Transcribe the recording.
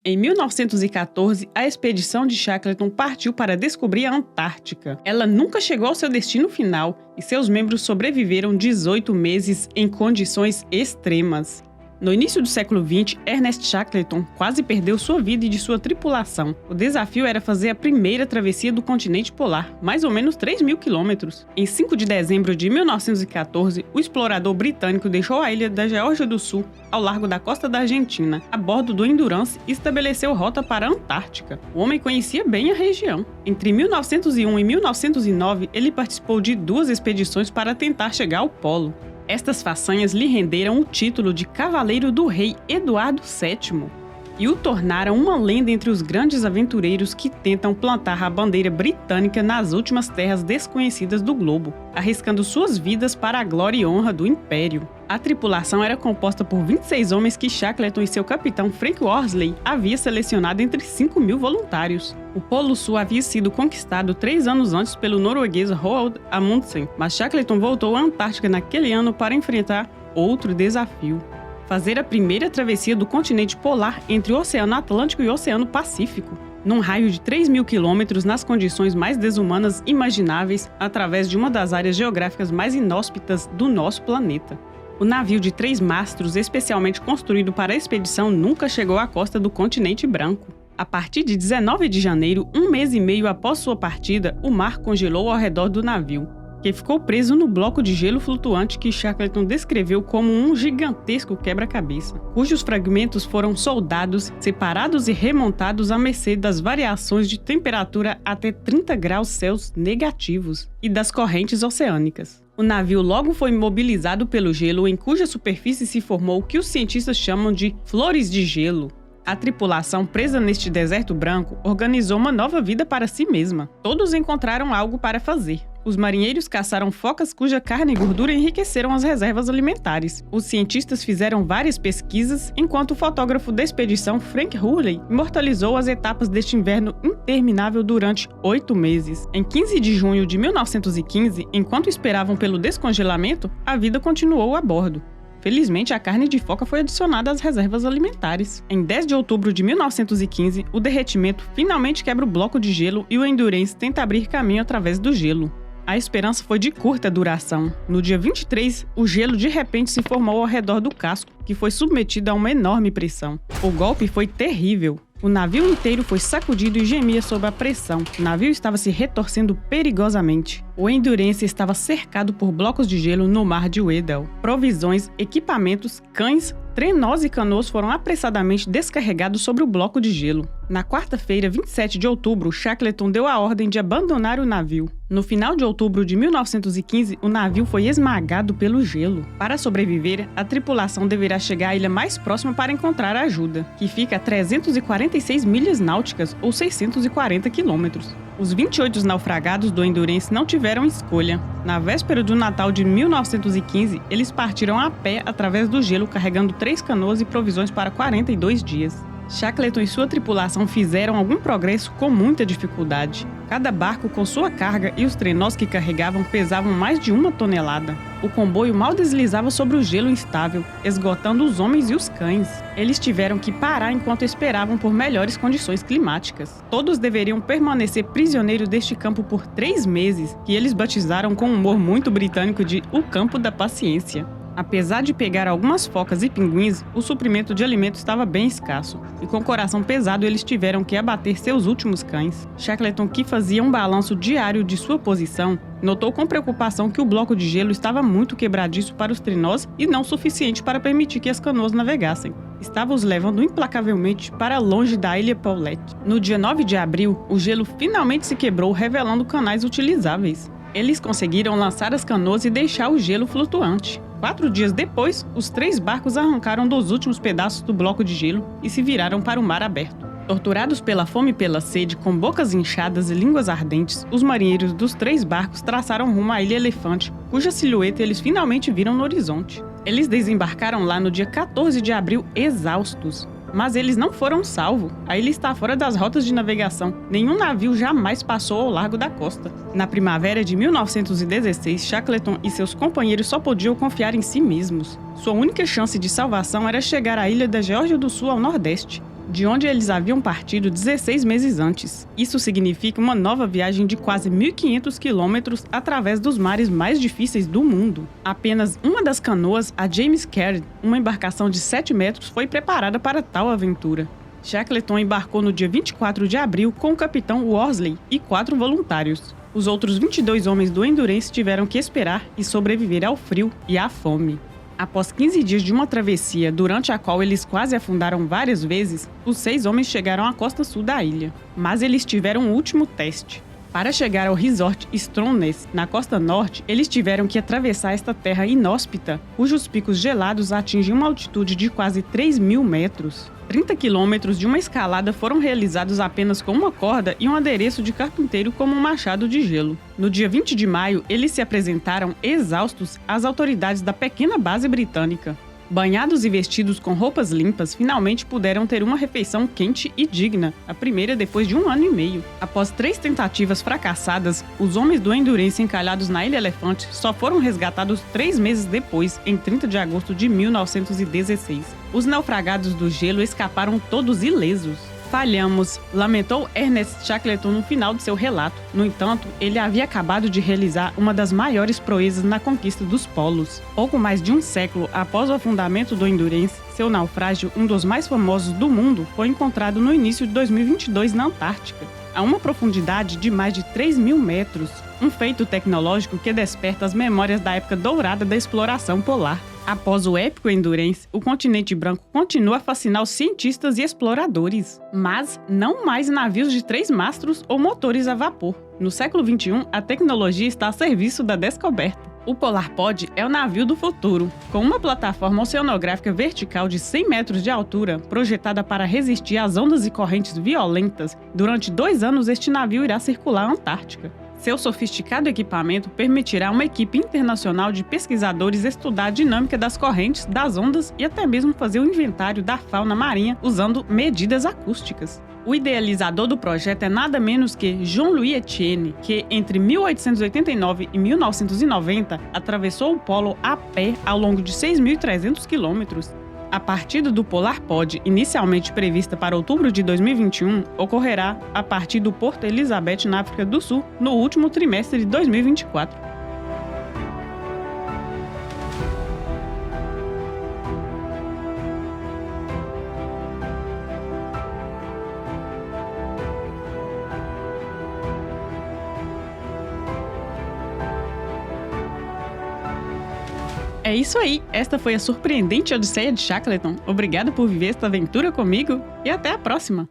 Em 1914, a expedição de Shackleton partiu para descobrir a Antártica. Ela nunca chegou ao seu destino final e seus membros sobreviveram 18 meses em condições extremas. No início do século XX, Ernest Shackleton quase perdeu sua vida e de sua tripulação. O desafio era fazer a primeira travessia do continente polar, mais ou menos 3.000 quilômetros. Em 5 de dezembro de 1914, o explorador britânico deixou a ilha da Geórgia do Sul, ao largo da costa da Argentina, a bordo do Endurance e estabeleceu rota para a Antártica. O homem conhecia bem a região. Entre 1901 e 1909, ele participou de 2 expedições para tentar chegar ao polo. Estas façanhas lhe renderam o título de Cavaleiro do Rei Eduardo VII e o tornaram uma lenda entre os grandes aventureiros que tentam plantar a bandeira britânica nas últimas terras desconhecidas do globo, arriscando suas vidas para a glória e honra do Império. A tripulação era composta por 26 homens que Shackleton e seu capitão Frank Worsley havia selecionado entre 5.000 voluntários. O Polo Sul havia sido conquistado 3 anos antes pelo norueguês Roald Amundsen, mas Shackleton voltou à Antártica naquele ano para enfrentar outro desafio: fazer a primeira travessia do continente polar entre o Oceano Atlântico e o Oceano Pacífico, num raio de 3.000 quilômetros nas condições mais desumanas imagináveis, através de uma das áreas geográficas mais inóspitas do nosso planeta. O navio de 3 mastros, especialmente construído para a expedição, nunca chegou à costa do continente branco. A partir de 19 de janeiro, 1 mês e meio após sua partida, o mar congelou ao redor do navio, que ficou preso no bloco de gelo flutuante que Shackleton descreveu como um gigantesco quebra-cabeça, cujos fragmentos foram soldados, separados e remontados à mercê das variações de temperatura até 30 graus Celsius negativos e das correntes oceânicas. O navio logo foi imobilizado pelo gelo, em cuja superfície se formou o que os cientistas chamam de flores de gelo. A tripulação, presa neste deserto branco, organizou uma nova vida para si mesma. Todos encontraram algo para fazer. Os marinheiros caçaram focas cuja carne e gordura enriqueceram as reservas alimentares. Os cientistas fizeram várias pesquisas, enquanto o fotógrafo da expedição, Frank Hurley, imortalizou as etapas deste inverno interminável durante 8 meses. Em 15 de junho de 1915, enquanto esperavam pelo descongelamento, a vida continuou a bordo. Felizmente, a carne de foca foi adicionada às reservas alimentares. Em 10 de outubro de 1915, o derretimento finalmente quebra o bloco de gelo e o Endurance tenta abrir caminho através do gelo. A esperança foi de curta duração. No dia 23, o gelo de repente se formou ao redor do casco, que foi submetido a uma enorme pressão. O golpe foi terrível. O navio inteiro foi sacudido e gemia sob a pressão. O navio estava se retorcendo perigosamente. O Endurance estava cercado por blocos de gelo no mar de Weddell. Provisões, equipamentos, cães, trenós e canoas foram apressadamente descarregados sobre o bloco de gelo. Na quarta-feira, 27 de outubro, Shackleton deu a ordem de abandonar o navio. No final de outubro de 1915, o navio foi esmagado pelo gelo. Para sobreviver, a tripulação deverá chegar à ilha mais próxima para encontrar ajuda, que fica a 346 milhas náuticas ou 640 quilômetros. Os 28 naufragados do Endurance não tiveram escolha. Na véspera do Natal de 1915, eles partiram a pé através do gelo carregando 3 canoas e provisões para 42 dias. Shackleton e sua tripulação fizeram algum progresso com muita dificuldade. Cada barco com sua carga e os trenós que carregavam pesavam mais de 1 tonelada. O comboio mal deslizava sobre o gelo instável, esgotando os homens e os cães. Eles tiveram que parar enquanto esperavam por melhores condições climáticas. Todos deveriam permanecer prisioneiros deste campo por 3 meses, que eles batizaram com um humor muito britânico de "o campo da paciência". Apesar de pegar algumas focas e pinguins, o suprimento de alimento estava bem escasso, e com o coração pesado eles tiveram que abater seus últimos cães. Shackleton, que fazia um balanço diário de sua posição, notou com preocupação que o bloco de gelo estava muito quebradiço para os trenós e não suficiente para permitir que as canoas navegassem. Estava os levando implacavelmente para longe da ilha Paulet. No dia 9 de abril, o gelo finalmente se quebrou, revelando canais utilizáveis. Eles conseguiram lançar as canoas e deixar o gelo flutuante. 4 dias depois, os 3 barcos arrancaram dos últimos pedaços do bloco de gelo e se viraram para o mar aberto. Torturados pela fome e pela sede, com bocas inchadas e línguas ardentes, os marinheiros dos 3 barcos traçaram rumo à Ilha Elefante, cuja silhueta eles finalmente viram no horizonte. Eles desembarcaram lá no dia 14 de abril exaustos. Mas eles não foram salvos. A ilha está fora das rotas de navegação. Nenhum navio jamais passou ao largo da costa. Na primavera de 1916, Shackleton e seus companheiros só podiam confiar em si mesmos. Sua única chance de salvação era chegar à ilha da Geórgia do Sul ao nordeste. de onde eles haviam partido 16 meses antes. Isso significa uma nova viagem de quase 1.500 quilômetros através dos mares mais difíceis do mundo. Apenas uma das canoas, a James Caird, uma embarcação de 7 metros, foi preparada para tal aventura. Shackleton embarcou no dia 24 de abril com o capitão Worsley e 4 voluntários. Os outros 22 homens do Endurance tiveram que esperar e sobreviver ao frio e à fome. Após 15 dias de uma travessia, durante a qual eles quase afundaram várias vezes, os 6 homens chegaram à costa sul da ilha. Mas eles tiveram um último teste. Para chegar ao resort Stromness, na costa norte, eles tiveram que atravessar esta terra inóspita, cujos picos gelados atingem uma altitude de quase 3.000 metros. 30 quilômetros de uma escalada foram realizados apenas com uma corda e um adereço de carpinteiro como um machado de gelo. No dia 20 de maio, eles se apresentaram exaustos às autoridades da pequena base britânica. Banhados e vestidos com roupas limpas, finalmente puderam ter uma refeição quente e digna, a primeira depois de 1 ano e meio. Após 3 tentativas fracassadas, os homens do Endurance encalhados na Ilha Elefante só foram resgatados 3 meses depois, em 30 de agosto de 1916. Os naufragados do gelo escaparam todos ilesos. Falhamos, lamentou Ernest Shackleton no final de seu relato. No entanto, ele havia acabado de realizar uma das maiores proezas na conquista dos polos. Pouco mais de um século após o afundamento do Endurance, seu naufrágio, um dos mais famosos do mundo, foi encontrado no início de 2022 na Antártica, a uma profundidade de mais de 3.000 metros. Um feito tecnológico que desperta as memórias da época dourada da exploração polar. Após o épico Endurance, o continente branco continua a fascinar os cientistas e exploradores, mas não mais navios de 3 mastros ou motores a vapor. No século XXI, a tecnologia está a serviço da descoberta. O Polar Pod é o navio do futuro, com uma plataforma oceanográfica vertical de 100 metros de altura, projetada para resistir às ondas e correntes violentas. Durante 2 anos, este navio irá circular a Antártica. Seu sofisticado equipamento permitirá a uma equipe internacional de pesquisadores estudar a dinâmica das correntes, das ondas e até mesmo fazer o inventário da fauna marinha usando medidas acústicas. O idealizador do projeto é nada menos que Jean-Louis Etienne, que entre 1889 e 1990 atravessou o polo a pé ao longo de 6.300 quilômetros. A partida do Polar Pod, inicialmente prevista para outubro de 2021, ocorrerá a partir do Porto Elizabeth, na África do Sul, no último trimestre de 2024. É isso aí, esta foi a surpreendente Odisseia de Shackleton. Obrigado por viver esta aventura comigo e até a próxima!